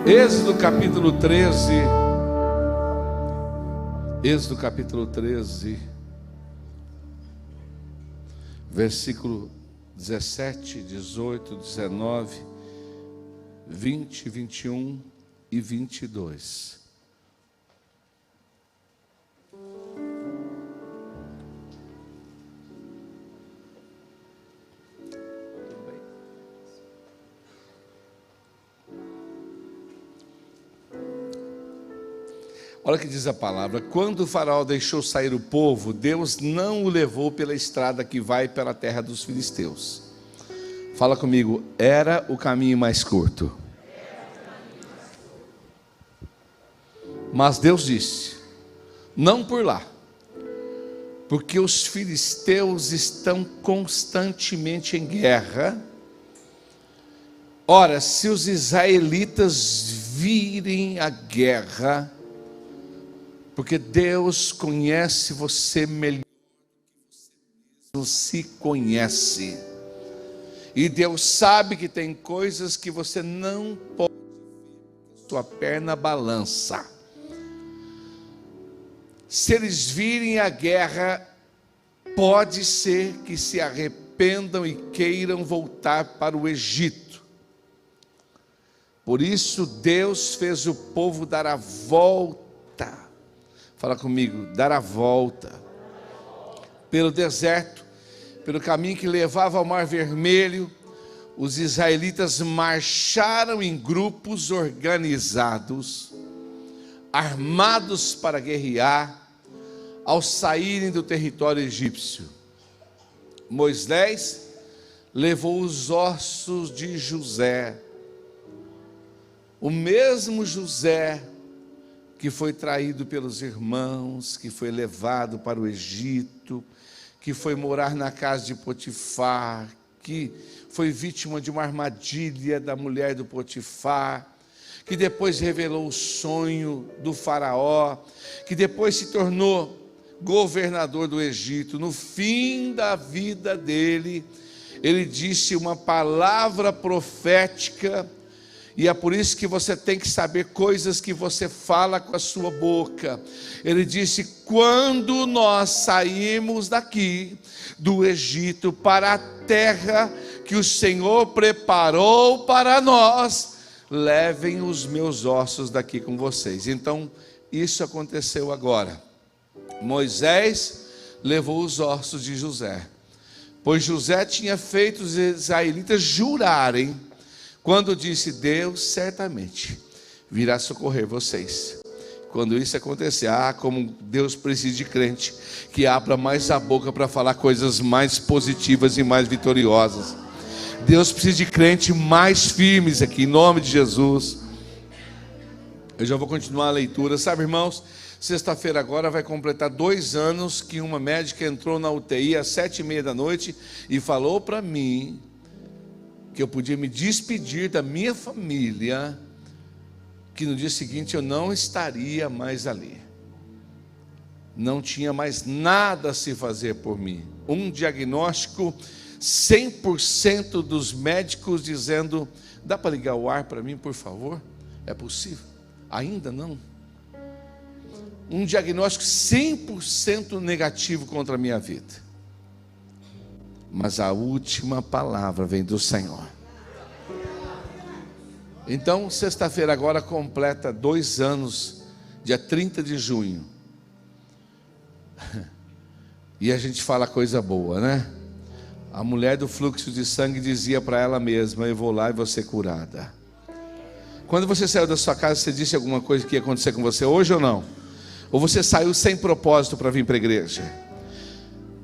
Êxodo capítulo 13. Êxodo capítulo 13, versículo 17, 18, 19, 20, 21 e 22. Olha o que diz a palavra: quando o faraó deixou sair o povo, Deus não o levou pela estrada que vai pela terra dos filisteus. Fala comigo, era o caminho mais curto. Mas Deus disse, não por lá, porque os filisteus estão constantemente em guerra. Ora, se os israelitas virem a guerra, porque Deus conhece você melhor do que você mesmo se conhece. E Deus sabe que tem coisas que você não pode ver, sua perna balança. Se eles virem a guerra, pode ser que se arrependam e queiram voltar para o Egito. Por isso Deus fez o povo dar a volta. Fala comigo, dar a volta pelo deserto, pelo caminho que levava ao Mar Vermelho. Os israelitas marcharam em grupos organizados, armados para guerrear, ao saírem do território egípcio. Moisés levou os ossos de José, o mesmo José que foi traído pelos irmãos, que foi levado para o Egito, que foi morar na casa de Potifar, que foi vítima de uma armadilha da mulher do Potifar, que depois revelou o sonho do faraó, que depois se tornou governador do Egito. No fim da vida dele, ele disse uma palavra profética. E é por isso que você tem que saber coisas que você fala com a sua boca. Ele disse, quando nós saímos daqui do Egito para a terra que o Senhor preparou para nós, levem os meus ossos daqui com vocês. Então, isso aconteceu agora. Moisés levou os ossos de José, pois José tinha feito os israelitas jurarem, quando disse, Deus certamente virá socorrer vocês. Quando isso acontecer, como Deus precisa de crente que abra mais a boca para falar coisas mais positivas e mais vitoriosas. Deus precisa de crente mais firmes aqui, em nome de Jesus. Eu já vou continuar a leitura, sabe, irmãos? Sexta-feira agora vai completar 2 anos que uma médica entrou na UTI às 7h30 da noite e falou para mim que eu podia me despedir da minha família, que no dia seguinte eu não estaria mais ali. Não tinha mais nada a se fazer por mim. Um diagnóstico 100% dos médicos dizendo, dá para ligar o ar para mim, por favor? É possível? Ainda não. Um diagnóstico 100% negativo contra a minha vida. Mas a última palavra vem do Senhor. Então, sexta-feira agora completa 2 anos, dia 30 de junho. E a gente fala coisa boa, né? A mulher do fluxo de sangue dizia para ela mesma, eu vou lá e vou ser curada. Quando você saiu da sua casa, você disse alguma coisa que ia acontecer com você hoje ou não? Ou você saiu sem propósito para vir para a igreja?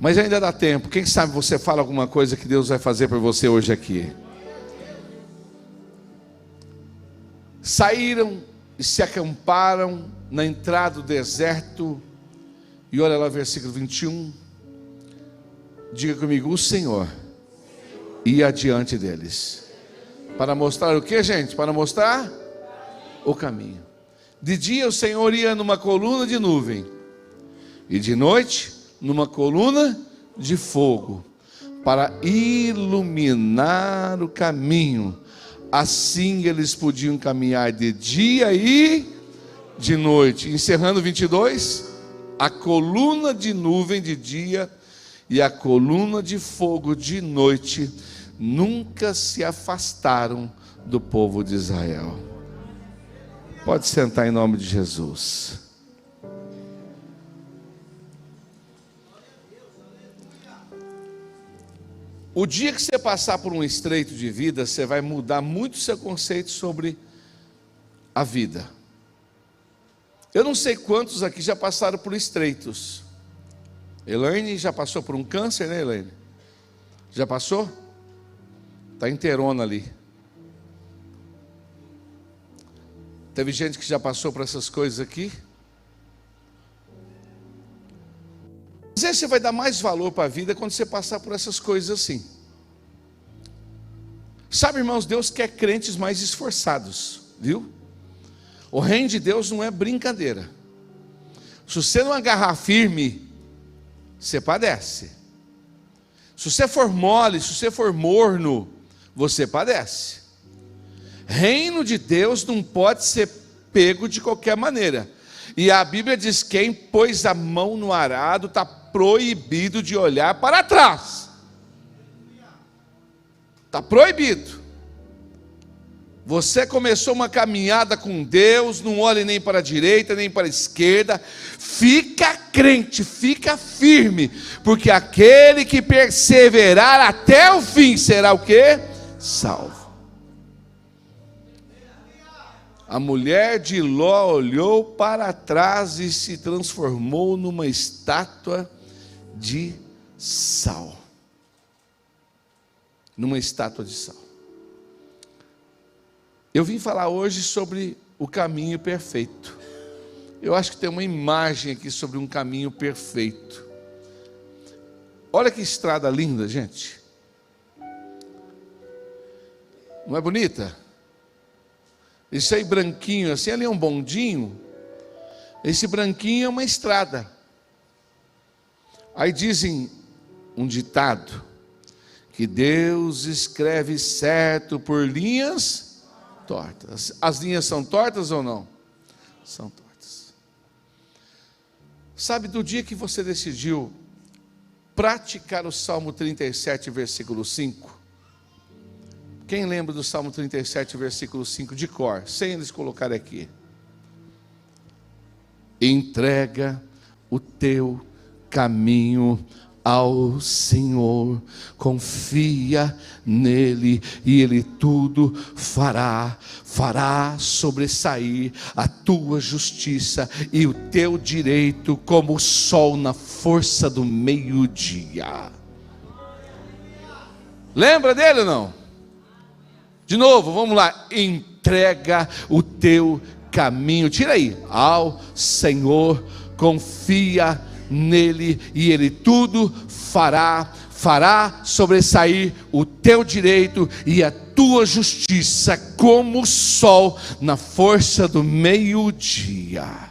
Mas ainda dá tempo. Quem sabe você fala alguma coisa que Deus vai fazer por você hoje aqui. Saíram e se acamparam na entrada do deserto. E olha lá o versículo 21. Diga comigo, o Senhor ia adiante deles. Para mostrar o que, gente? Para mostrar o caminho. De dia o Senhor ia numa coluna de nuvem. E de noite numa coluna de fogo, para iluminar o caminho Assim eles podiam caminhar de dia e de noite. Encerrando 22, a coluna de nuvem de dia e a coluna de fogo de noite nunca se afastaram do povo de Israel. Pode sentar em nome de Jesus. O dia que você passar por um estreito de vida, você vai mudar muito o seu conceito sobre a vida. Eu não sei quantos aqui já passaram por estreitos. Elaine já passou por um câncer, né, Elaine? Já passou? Está inteirona ali. Teve gente que já passou por essas coisas aqui. Às vezes você vai dar mais valor para a vida quando você passar por essas coisas assim. Sabe, irmãos, Deus quer crentes mais esforçados, viu? O reino de Deus não é brincadeira. Se você não agarrar firme, você padece. Se você for mole, se você for morno, você padece. Reino de Deus não pode ser pego de qualquer maneira. E a Bíblia diz: quem pôs a mão no arado está proibido de olhar para trás. Está proibido. Você começou uma caminhada com Deus, não olhe nem para a direita, nem para a esquerda. Fica crente, fica firme, porque aquele que perseverar até o fim será o quê? Salvo. A mulher de Ló olhou para trás e se transformou numa estátua de sal. Numa estátua de sal. Eu vim falar hoje sobre o caminho perfeito. Eu acho que tem uma imagem aqui sobre um caminho perfeito. Olha que estrada linda, gente. Não é bonita? Isso aí branquinho, assim, ali é um bondinho. Esse branquinho é uma estrada. Aí dizem um ditado, que Deus escreve certo por linhas tortas. As linhas são tortas ou não? São tortas. Sabe, do dia que você decidiu praticar o Salmo 37, versículo 5, quem lembra do Salmo 37, versículo 5 de cor, sem eles colocarem aqui? Entrega o teu caminho ao Senhor, confia nele e ele tudo fará sobressair a tua justiça e o teu direito como o sol na força do meio-dia. Lembra dele ou não? De novo, vamos lá. Entrega o teu caminho, tira aí, ao Senhor, confia nele e ele tudo fará sobressair o teu direito e a tua justiça como o sol na força do meio-dia.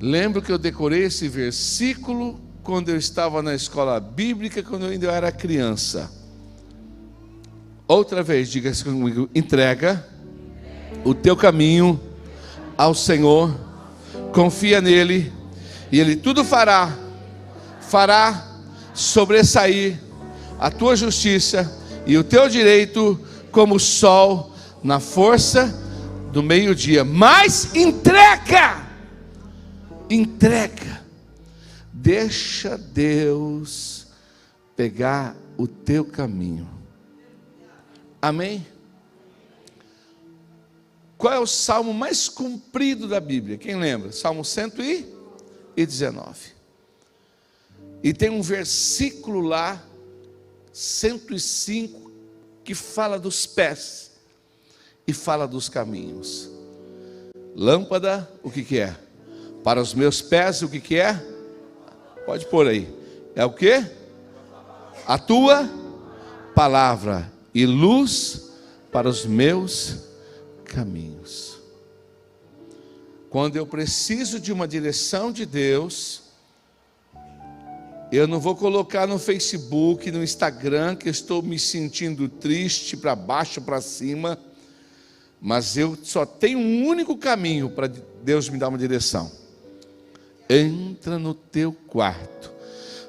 Lembro que eu decorei esse versículo quando eu estava na escola bíblica, quando eu ainda era criança. Outra vez, diga assim comigo: entrega o teu caminho ao Senhor, confia nele e ele tudo fará sobressair a tua justiça e o teu direito como o sol na força do meio-dia. Mas entrega, deixa Deus pegar o teu caminho. Amém? Qual é o salmo mais comprido da Bíblia? Quem lembra? Salmo 119. E tem um versículo lá, 105, que fala dos pés e fala dos caminhos. Lâmpada, o que é? Para os meus pés, o que é? Pode pôr aí. É o que? A tua palavra e luz para os meus caminhos. Quando eu preciso de uma direção de Deus, Eu não vou colocar no Facebook, no Instagram, que eu estou me sentindo triste, para baixo, para cima. Mas eu só tenho um único caminho para Deus me dar uma direção. Entra no teu quarto,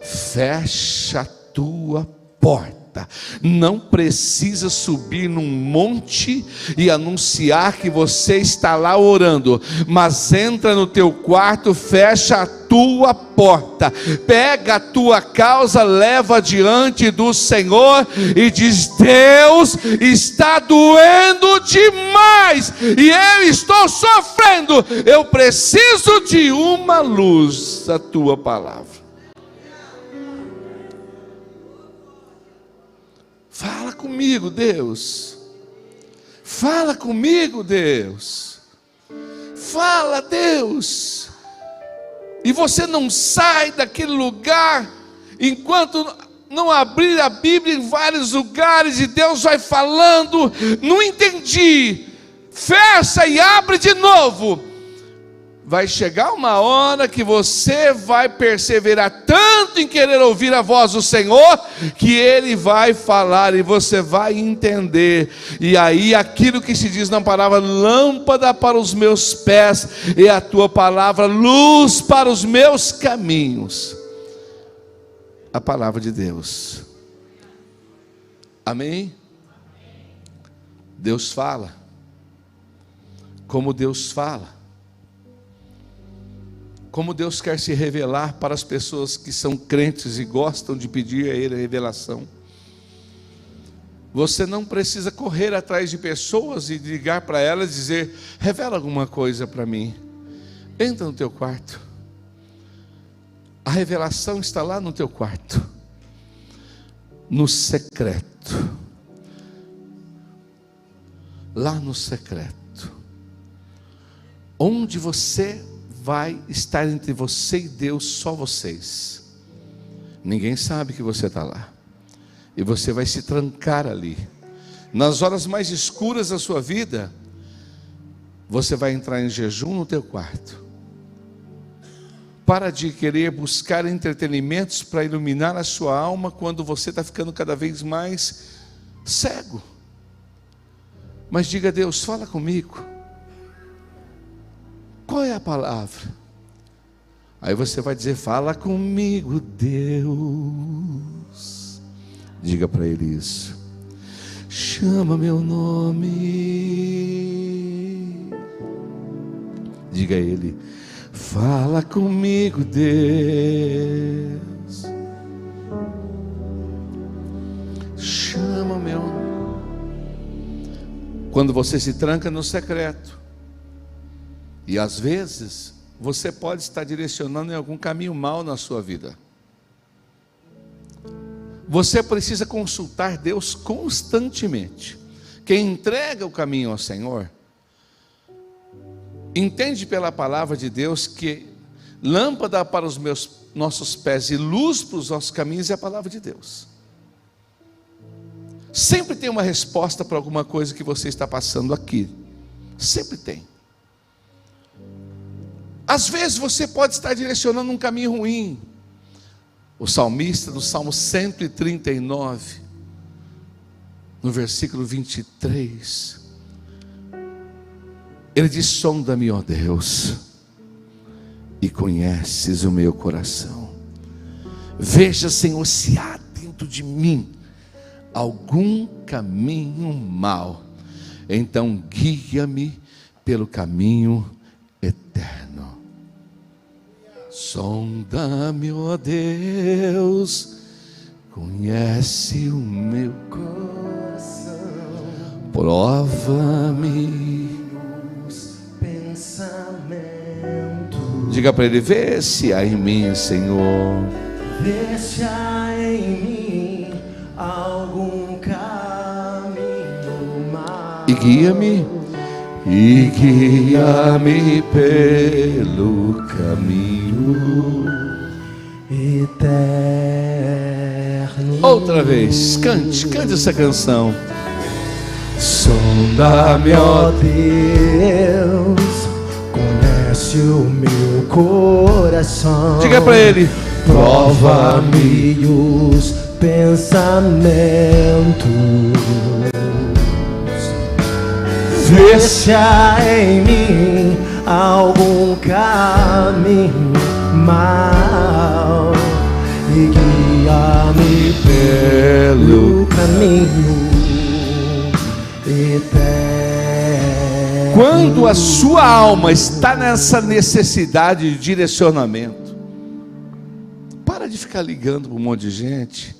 fecha a tua porta. Não precisa subir num monte e anunciar que você está lá orando, mas entra no teu quarto, fecha a tua porta, pega a tua causa, leva diante do Senhor e diz: Deus, está doendo demais e eu estou sofrendo, eu preciso de uma luz da tua palavra. Fala comigo, Deus. Fala comigo, Deus. Fala, Deus. E você não sai daquele lugar enquanto não abrir a Bíblia em vários lugares e Deus vai falando. Não entendi. Fecha e abre de novo. Vai chegar uma hora que você vai perseverar tanto em querer ouvir a voz do Senhor, que Ele vai falar e você vai entender. E aí aquilo que se diz na palavra: lâmpada para os meus pés e a tua palavra luz para os meus caminhos. A palavra de Deus. Amém? Deus fala. Como Deus fala. Como Deus quer se revelar para as pessoas que são crentes e gostam de pedir a Ele a revelação. Você não precisa correr atrás de pessoas e ligar para elas e dizer: revela alguma coisa para mim. Entra no teu quarto. A revelação está lá no teu quarto, no secreto. Lá no secreto, onde você vai estar entre você e Deus, só vocês. Ninguém sabe que você está lá. E você vai se trancar ali. Nas horas mais escuras da sua vida, você vai entrar em jejum no teu quarto. Para de querer buscar entretenimentos para iluminar a sua alma, quando você está ficando cada vez mais cego. Mas diga a Deus: fala comigo. Qual é a palavra? Aí você vai dizer: fala comigo, Deus. Diga para Ele isso. Chama meu nome. Diga a Ele: fala comigo, Deus. Chama meu nome. Quando você se tranca no secreto, e às vezes você pode estar direcionando em algum caminho mal na sua vida. Você precisa consultar Deus constantemente. Quem entrega o caminho ao Senhor entende pela palavra de Deus que lâmpada para os nossos pés e luz para os nossos caminhos é a palavra de Deus. Sempre tem uma resposta para alguma coisa que você está passando aqui. Sempre tem. Às vezes você pode estar direcionando um caminho ruim. O salmista, no Salmo 139, no versículo 23, ele diz: sonda-me, ó Deus, e conheces o meu coração. Veja, Senhor, se há dentro de mim algum caminho mau, então guia-me pelo caminho eterno. Sonda-me, ó Deus, conhece o meu coração, prova-me os pensamentos. Diga para Ele: vê se há em mim, Senhor, vê se há em mim algum caminho mau, e guia-me pelo caminho eterno. Outra vez, cante essa canção. Sonda-me, ó Deus, conhece o meu coração. Diga para Ele: prova-me os pensamentos, vê se há em mim algum caminho mau e guia-me pelo caminho eterno. Quando a sua alma está nessa necessidade de direcionamento, para de ficar ligando para um monte de gente.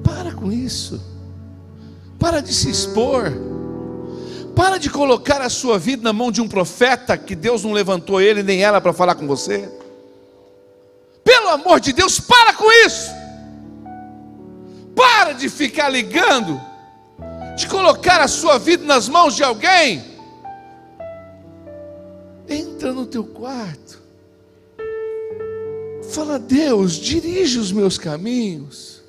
Para com isso. Para de se expor. Para de colocar a sua vida na mão de um profeta que Deus não levantou ele nem ela para falar com você. Pelo amor de Deus, para com isso. Para de ficar ligando, de colocar a sua vida nas mãos de alguém. Entra no teu quarto. Fala: Deus, dirige os meus caminhos.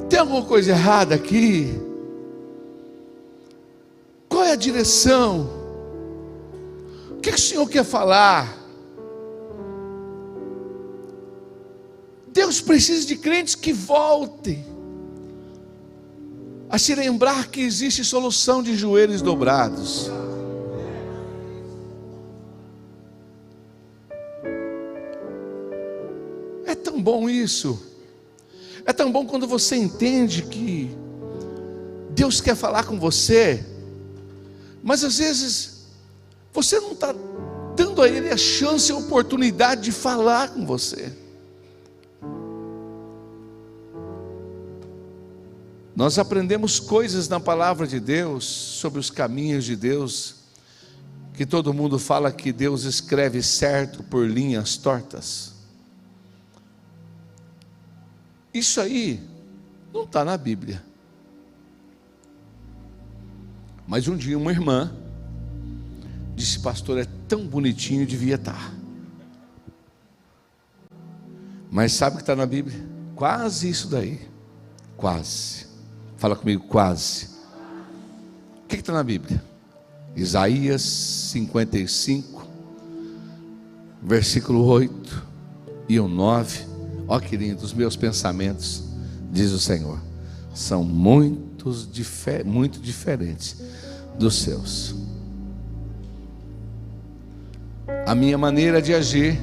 Tem alguma coisa errada aqui? Qual é a direção? O que o Senhor quer falar? Deus precisa de crentes que voltem a se lembrar que existe solução de joelhos dobrados. É tão bom isso. É tão bom quando você entende que Deus quer falar com você, mas às vezes você não está dando a Ele a chance, a oportunidade de falar com você. Nós aprendemos coisas na palavra de Deus, sobre os caminhos de Deus, que todo mundo fala que Deus escreve certo por linhas tortas. Isso aí não está na Bíblia. Mas um dia uma irmã disse: pastor, é tão bonitinho, devia estar. Mas sabe o que está na Bíblia? Quase isso daí. Quase. Fala comigo, quase. O que está na Bíblia? Isaías 55, versículo 8 e o 9. Ó, querido, os meus pensamentos, diz o Senhor, são muito diferentes dos seus. A minha maneira de agir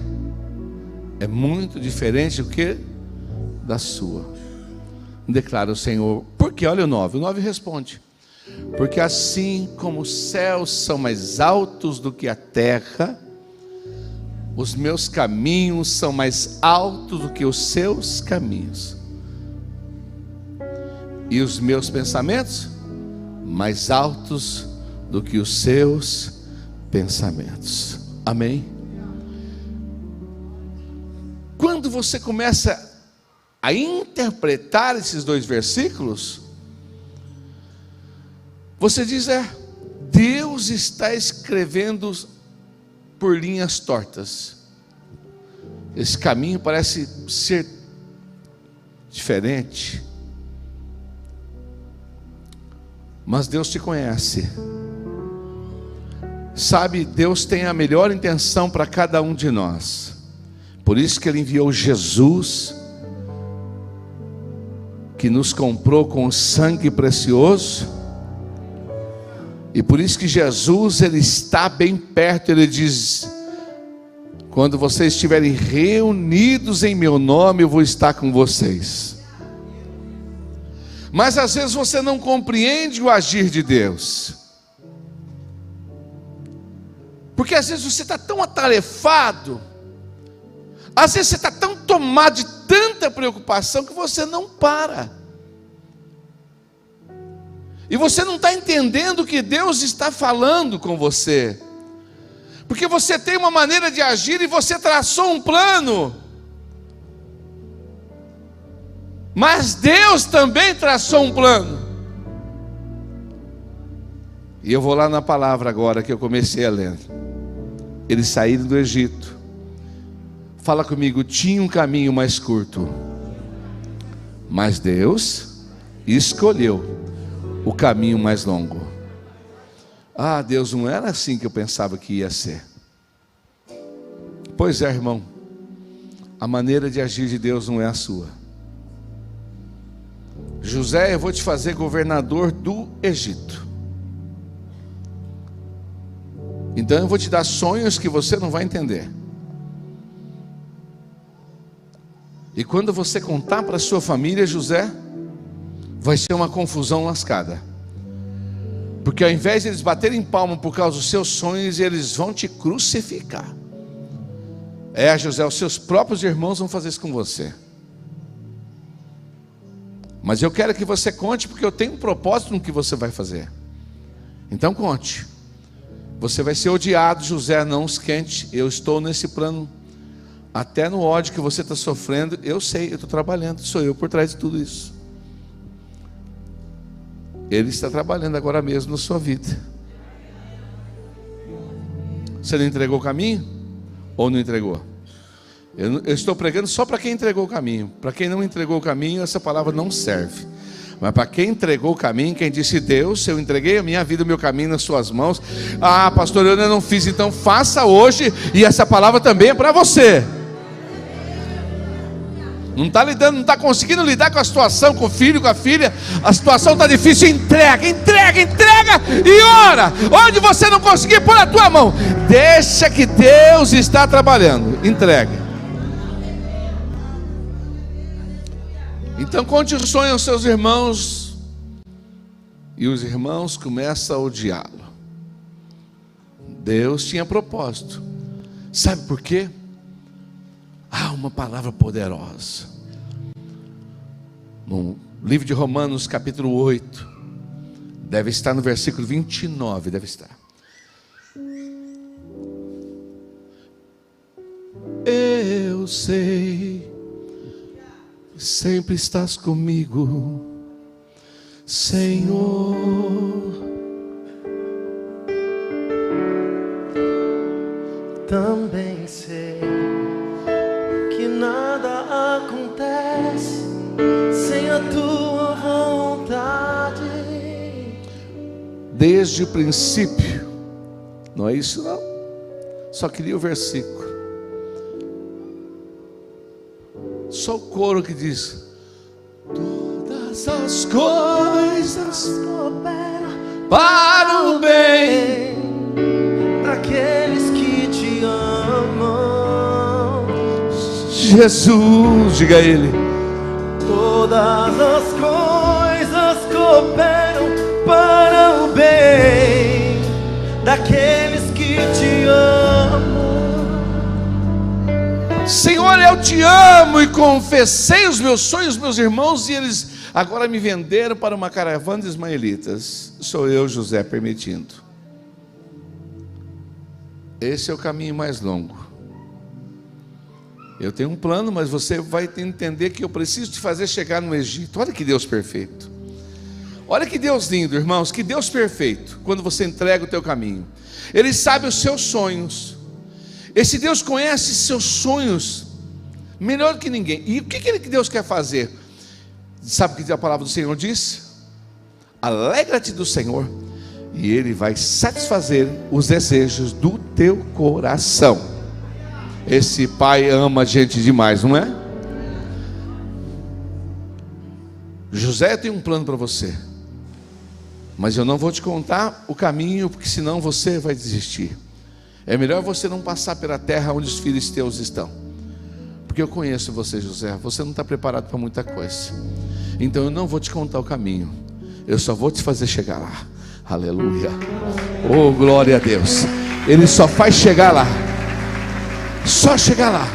é muito diferente do que da sua. Declara o Senhor. Porque olha o 9. O 9 responde: porque assim como os céus são mais altos do que a terra, os meus caminhos são mais altos do que os seus caminhos, e os meus pensamentos mais altos do que os seus pensamentos. Amém? Quando você começa a interpretar esses dois versículos, você diz: Deus está escrevendo por linhas tortas. Esse caminho parece ser diferente, mas Deus te conhece, sabe, Deus tem a melhor intenção para cada um de nós. Por isso que Ele enviou Jesus, que nos comprou com sangue precioso. E por isso que Jesus, Ele está bem perto. Ele diz: quando vocês estiverem reunidos em meu nome, eu vou estar com vocês. Mas às vezes você não compreende o agir de Deus, porque às vezes você está tão atarefado, às vezes você está tão tomado de tanta preocupação, que você não para. E você não está entendendo o que Deus está falando com você, porque você tem uma maneira de agir e você traçou um plano, mas Deus também traçou um plano. E eu vou lá na palavra agora que eu comecei a ler. Eles saíram do Egito. Fala comigo: tinha um caminho mais curto, mas Deus escolheu o caminho mais longo. Deus, não era assim que eu pensava que ia ser. Pois é, irmão, A maneira de agir de Deus não é a sua. José, eu vou te fazer governador do Egito. Então eu vou te dar sonhos que você não vai entender. E quando você contar para a sua família, José, vai ser uma confusão lascada. Porque ao invés de eles baterem palma por causa dos seus sonhos, eles vão te crucificar. José, os seus próprios irmãos vão fazer isso com você. Mas eu quero que você conte, porque eu tenho um propósito no que você vai fazer. Então conte. Você vai ser odiado, José, não esquente. Eu estou nesse plano. Até no ódio que você está sofrendo, eu sei, eu estou trabalhando. Sou eu por trás de tudo isso. Ele está trabalhando agora mesmo na sua vida. Você não entregou o caminho? Ou não entregou? Eu estou pregando só para quem entregou o caminho. Para quem não entregou o caminho, essa palavra não serve. Mas para quem entregou o caminho, quem disse: Deus, eu entreguei a minha vida, o meu caminho nas suas mãos. Ah, pastor, eu ainda não fiz, então faça hoje. E essa palavra também é para você. Não está lidando, não está conseguindo lidar com a situação, com o filho, com a filha. A situação está difícil, entrega e ora. Onde você não conseguir, põe a tua mão. Deixa que Deus está trabalhando. Entregue. Então conte o sonho aos seus irmãos. E os irmãos começam a odiá-lo. Deus tinha propósito. Sabe por quê? Há uma palavra poderosa. No livro de Romanos, capítulo 8. Deve estar no versículo 29. Deve estar. Eu sei, sempre estás comigo, Senhor. Também sei que nada acontece sem a tua vontade. Desde o princípio. Não é isso não? Só queria o versículo. Só o coro que diz: todas as coisas cooperam para o bem daqueles que te amam. Jesus, diga a ele. Todas as coisas cooperam para o bem daqueles que te amam. Senhor, eu te amo e confessei os meus sonhos, meus irmãos, e eles agora me venderam para uma caravana de ismaelitas. Sou eu, José, permitindo. Esse é o caminho mais longo. Eu tenho um plano, mas você vai entender que eu preciso te fazer chegar no Egito. Olha que Deus perfeito. Olha que Deus lindo, irmãos. Que Deus perfeito. Quando você entrega o teu caminho, Ele sabe os seus sonhos. Esse Deus conhece seus sonhos melhor que ninguém. E o que Deus quer fazer? Sabe o que a palavra do Senhor diz? Alegra-te do Senhor, e Ele vai satisfazer os desejos do teu coração. Esse pai ama a gente demais, não é? José tem um plano para você, mas eu não vou te contar o caminho, porque senão você vai desistir. É melhor você não passar pela terra onde os filisteus estão, porque eu conheço você, José. Você não está preparado para muita coisa. Então eu não vou te contar o caminho, eu só vou te fazer chegar lá. Aleluia. Oh, glória a Deus. Ele só faz chegar lá. Só chegar lá.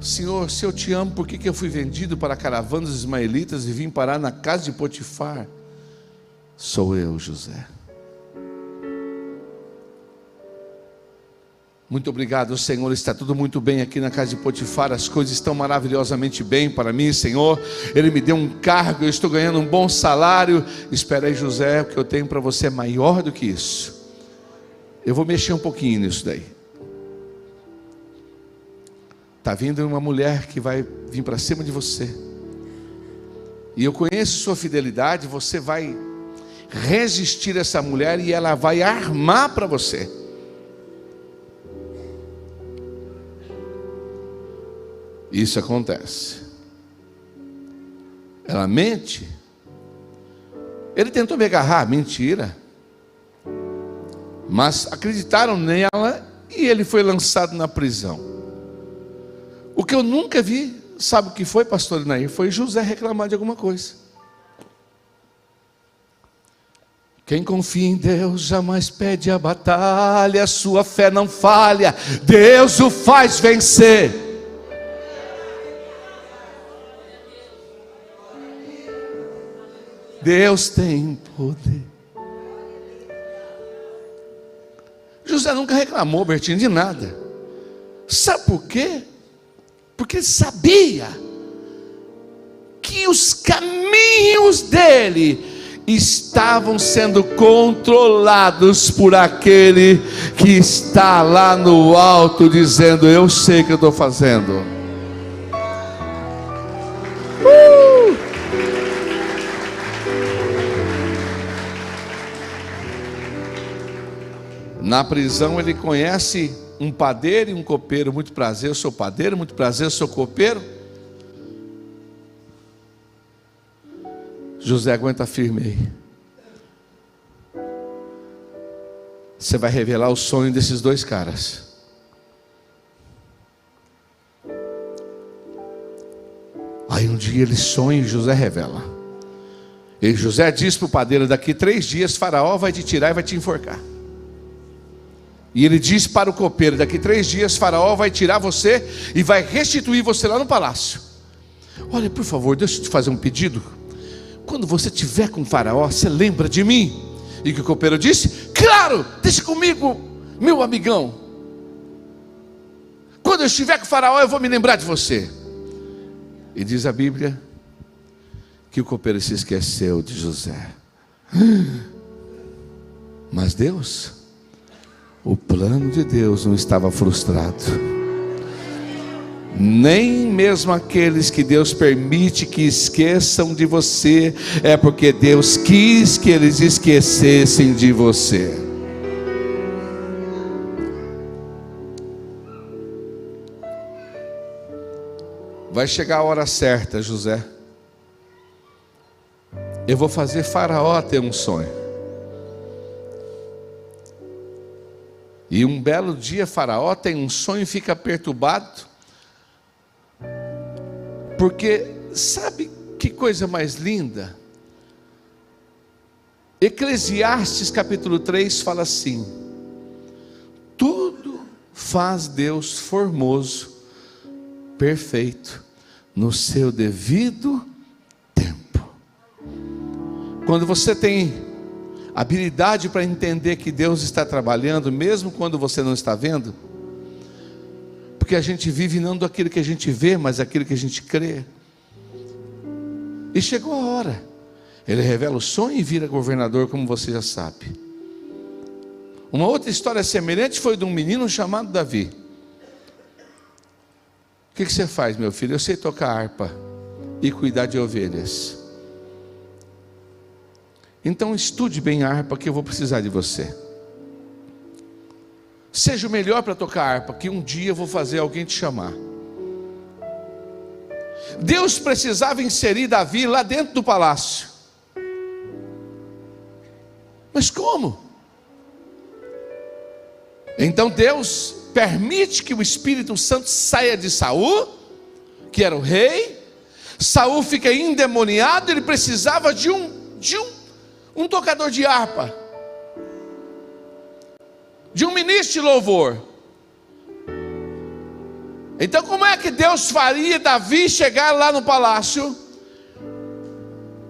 Senhor, se eu te amo, por que eu fui vendido para caravanas ismaelitas e vim parar na casa de Potifar? Sou eu, José. Muito obrigado, Senhor. Está tudo muito bem aqui na casa de Potifar. As coisas estão maravilhosamente bem para mim, Senhor. Ele me deu um cargo, eu estou ganhando um bom salário. Espera aí, José, o que eu tenho para você é maior do que isso. Eu vou mexer um pouquinho nisso daí. Está vindo uma mulher que vai vir para cima de você. E eu conheço sua fidelidade. Você vai resistir a essa mulher e ela vai armar para você. Isso acontece. Ela mente. Ele tentou me agarrar, mentira. Mas acreditaram nela e ele foi lançado na prisão. O que eu nunca vi, sabe o que foi, pastor Inair? Foi José reclamar de alguma coisa. Quem confia em Deus jamais perde a batalha, sua fé não falha, Deus o faz vencer. Deus tem poder. José nunca reclamou, Bertinho, de nada. Sabe por quê? Porque ele sabia que os caminhos dele estavam sendo controlados por aquele que está lá no alto, dizendo: eu sei o que eu estou fazendo. Na prisão ele conhece um padeiro e um copeiro. Muito prazer, eu sou padeiro. Muito prazer, eu sou copeiro. José, aguenta firme aí. Você vai revelar o sonho desses dois caras. Aí um dia ele sonha e José revela. E José diz para o padeiro: daqui 3 dias Faraó vai te tirar e vai te enforcar. E ele diz para o copeiro: daqui 3 dias Faraó vai tirar você e vai restituir você lá no palácio. Olha, por favor, deixa eu te fazer um pedido. Quando você estiver com Faraó, você lembra de mim? E que o copeiro disse: claro, deixa comigo, meu amigão. Quando eu estiver com Faraó, eu vou me lembrar de você. E diz a Bíblia que o copeiro se esqueceu de José. Mas Deus, o plano de Deus não estava frustrado. Nem mesmo aqueles que Deus permite que esqueçam de você, é porque Deus quis que eles esquecessem de você. Vai chegar a hora certa, José. Eu vou fazer Faraó ter um sonho. E um belo dia Faraó tem um sonho e fica perturbado. Porque sabe que coisa mais linda? Eclesiastes capítulo 3 fala assim: tudo faz Deus formoso, perfeito, no seu devido tempo. Quando você tem habilidade para entender que Deus está trabalhando, mesmo quando você não está vendo, porque a gente vive não daquilo que a gente vê, mas daquilo que a gente crê. E chegou a hora. Ele revela o sonho e vira governador, como você já sabe. Uma outra história semelhante foi de um menino chamado Davi. O que você faz, meu filho? Eu sei tocar harpa e cuidar de ovelhas. Então estude bem a harpa, que eu vou precisar de você. Seja o melhor para tocar harpa, que um dia eu vou fazer alguém te chamar. Deus precisava inserir Davi lá dentro do palácio. Mas como? Então Deus permite que o Espírito Santo saia de Saul, que era o rei. Saul fica endemoniado, ele precisava de um tocador de harpa, de um ministro de louvor. Então como é que Deus faria Davi chegar lá no palácio?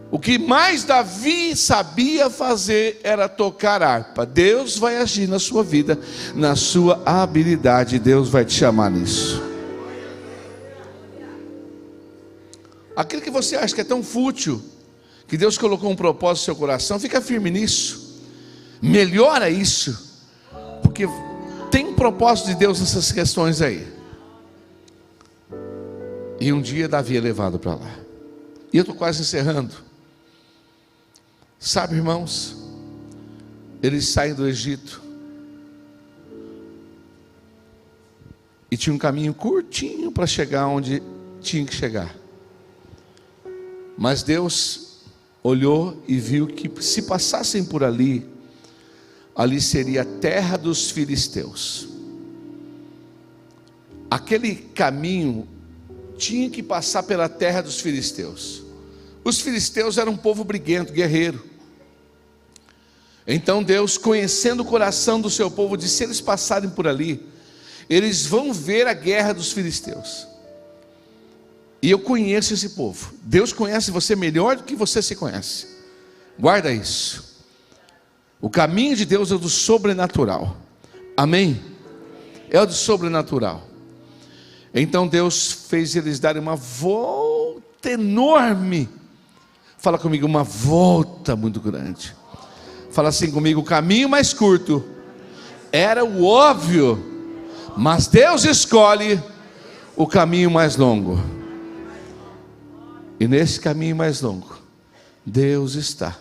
O que mais Davi sabia fazer era tocar harpa. Deus vai agir na sua vida, na sua habilidade. Deus vai te chamar nisso. Aquilo que você acha que é tão fútil, que Deus colocou um propósito no seu coração, fica firme nisso. Melhora isso, porque tem um propósito de Deus nessas questões aí. E um dia Davi é levado para lá. E eu estou quase encerrando. Sabe, irmãos, eles saem do Egito e tinha um caminho curtinho para chegar onde tinha que chegar. Mas Deus olhou e viu que se passassem por ali, ali seria a terra dos filisteus. Aquele caminho tinha que passar pela terra dos filisteus. Os filisteus eram um povo briguento, guerreiro. Então Deus, conhecendo o coração do seu povo, disse: se eles passarem por ali, eles vão ver a guerra dos filisteus. E eu conheço esse povo. Deus conhece você melhor do que você se conhece. Guarda isso. O caminho de Deus é o do sobrenatural. Amém? É o do sobrenatural. Então Deus fez eles darem uma volta enorme. Fala comigo, uma volta muito grande. Fala assim comigo: o caminho mais curto era o óbvio, mas Deus escolhe o caminho mais longo. E nesse caminho mais longo, Deus está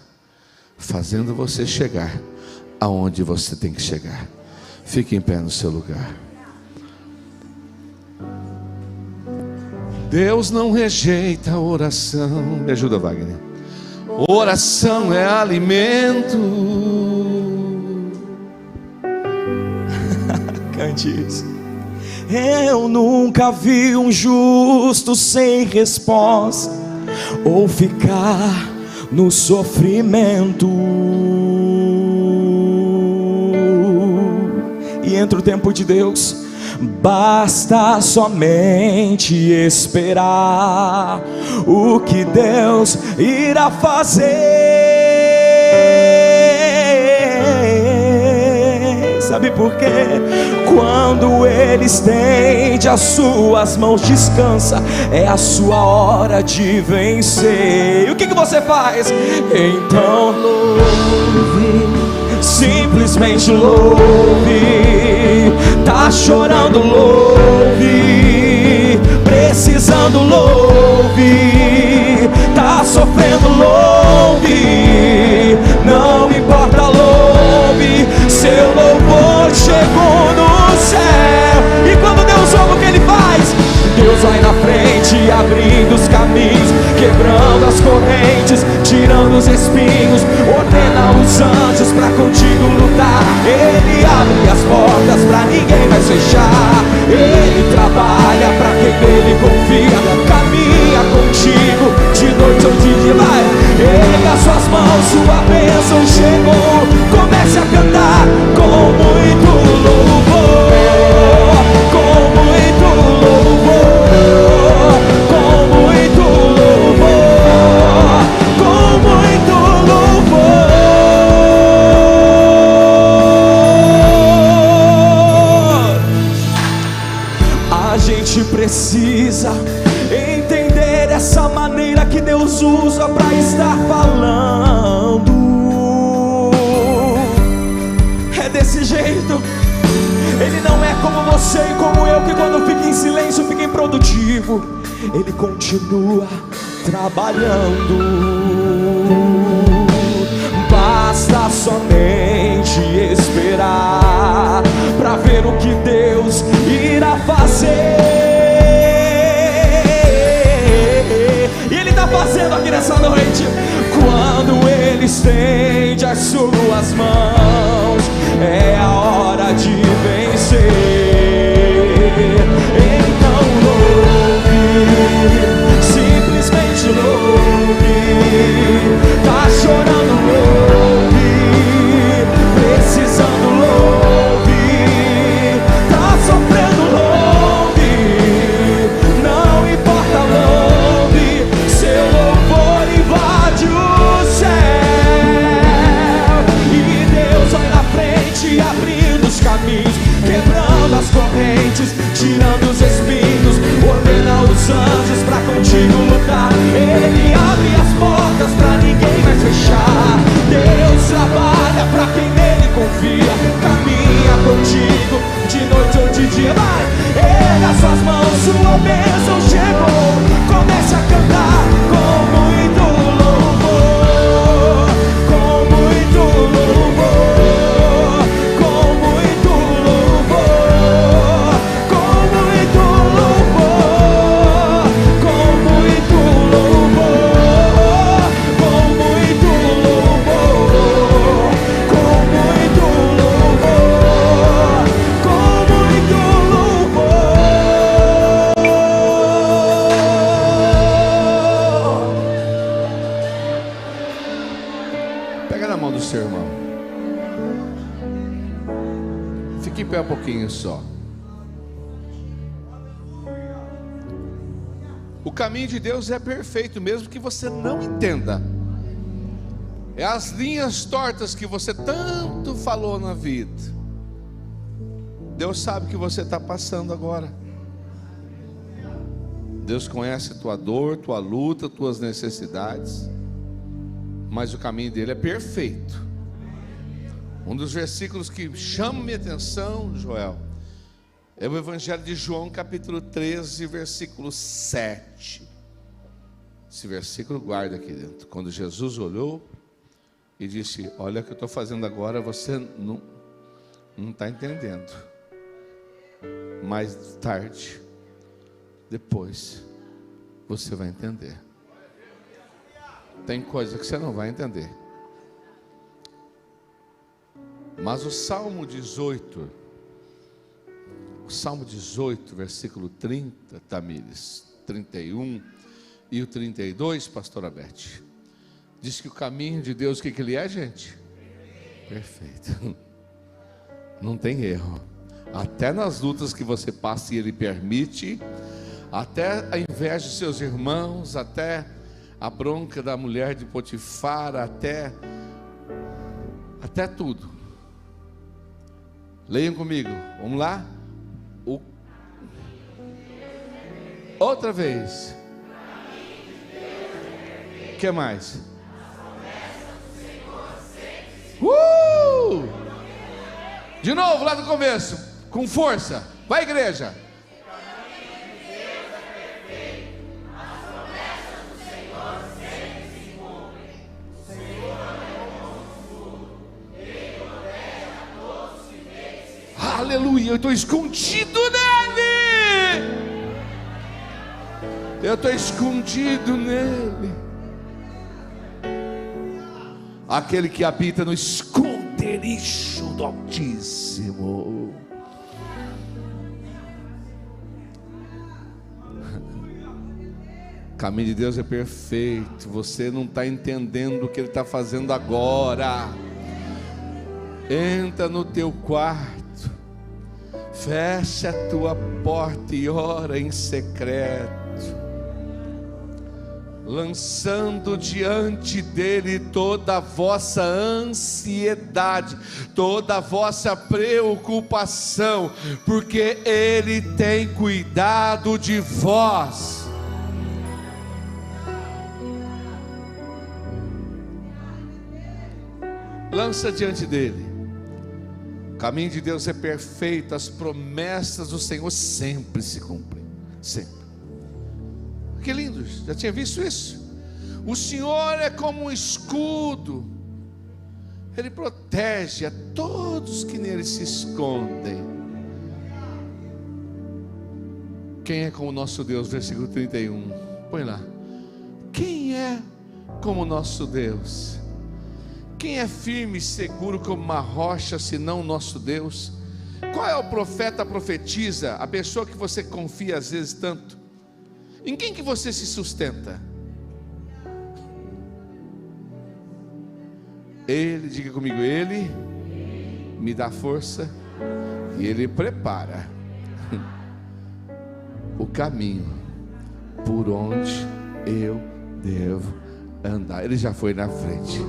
fazendo você chegar aonde você tem que chegar. Fique em pé no seu lugar. Deus não rejeita a oração. Me ajuda, Wagner. Oração é alimento. Cante isso. Eu nunca vi um justo sem resposta, ou ficar no sofrimento. E entra o tempo de Deus. Basta somente esperar o que Deus irá fazer. Sabe por quê? Quando Ele estende as suas mãos, descansa, é a sua hora de vencer. E o que você faz? Então louve, simplesmente louve. Tá chorando, louve. Precisando, louve. Tá sofrendo, louve. Não importa, louve. Seu louvor chegou no céu. E quando Deus ouve, o que Ele faz? Deus vai na frente, abrindo os caminhos, quebrando as correntes, tirando os espinhos, ordena os anjos pra contigo lutar. Ele abre as portas pra ninguém mais fechar. Ele trabalha pra quem nele confia, caminha contigo de noite ou de dia. Vai, erga suas mãos, sua bênção chegou. Comece a cantar com muito louvor, com muito louvor, com muito louvor, com muito louvor. A gente precisa entender essa maneira que Deus usa para estar falando. É desse jeito. Ele não é como você e como eu, que quando fica em silêncio fica improdutivo. Ele continua trabalhando. Basta somente esperar para ver o que Deus irá fazer. E Ele está fazendo aqui nessa noite. Quando Ele estende as suas mãos, é a hora de vencer. Então louve, simplesmente louve. Tá chorando, louve. Precisando, louve. Tá sofrendo, louve. Não importa, louve. Seu louvor invade o céu. E Deus vai na frente, abrindo os caminhos, pouquinho só. O caminho de Deus é perfeito, mesmo que você não entenda. É as linhas tortas que você tanto falou na vida. Deus sabe o que você está passando agora. Deus conhece tua dor, tua luta, tuas necessidades. Mas o caminho dele é perfeito. Um dos versículos que chama minha atenção, Joel, é o Evangelho de João, capítulo 13, versículo 7. Esse versículo guarda aqui dentro. Quando Jesus olhou e disse: olha o que eu estou fazendo agora, você não está entendendo. Mais tarde, depois, você vai entender. Tem coisa que você não vai entender. Mas o Salmo 18, versículo 30, Tamires, 31 e o 32, pastora Beth, diz que o caminho de Deus, o que ele é, gente? Perfeito. Não tem erro. Até nas lutas que você passa e ele permite, até a inveja de seus irmãos, até a bronca da mulher de Potifar, até tudo. Leiam comigo, vamos lá? Outra vez. O que mais? De novo, lá do começo, com força. Vai, igreja. Aleluia, eu estou escondido nele. Eu estou escondido nele. Aquele que habita no esconderijo do Altíssimo. O caminho de Deus é perfeito. Você não está entendendo o que ele está fazendo agora. Entra no teu quarto, fecha a tua porta e ora em secreto, lançando diante dele toda a vossa ansiedade, toda a vossa preocupação, porque ele tem cuidado de vós. Lança diante dele. O caminho de Deus é perfeito, as promessas do Senhor sempre se cumprem, sempre. Que lindo, já tinha visto isso? O Senhor é como um escudo, ele protege a todos que nele se escondem. Quem é como o nosso Deus? Versículo 31, põe lá. Quem é como o nosso Deus? Quem é firme e seguro como uma rocha, senão o nosso Deus? Qual é o profeta, a profetisa, a pessoa que você confia às vezes tanto? Em quem que você se sustenta? Ele, diga comigo, ele me dá força e ele prepara o caminho por onde eu devo andar. Ele já foi na frente.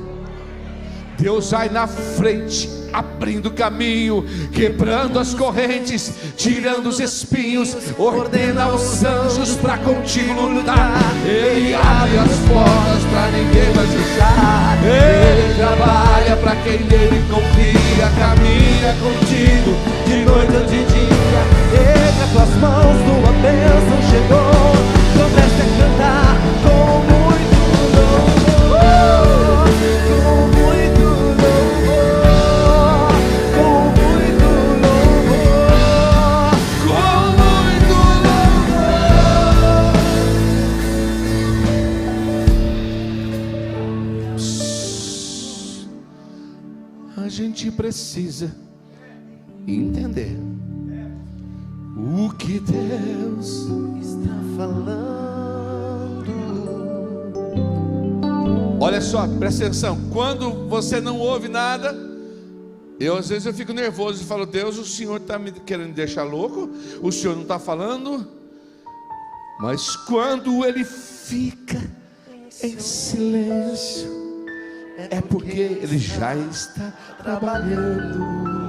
Deus vai na frente, abrindo caminho, quebrando as correntes, tirando os espinhos, ordena aos anjos para contigo lutar. Ele abre as portas para ninguém mais fechar. Ele trabalha para quem nele confia, caminha contigo de noite ou de dia. Ele a tuas mãos, tua bênção chegou. Comece a cantar com muito louvor, com muito louvor, com muito louvor, com muito louvor. A gente precisa entender o que Deus está falando. Olha só, presta atenção. Quando você não ouve nada, Às vezes eu fico nervoso e falo: Deus, o Senhor está me querendo deixar louco? O Senhor não está falando? Mas quando Ele fica em silêncio, é porque Ele já está trabalhando.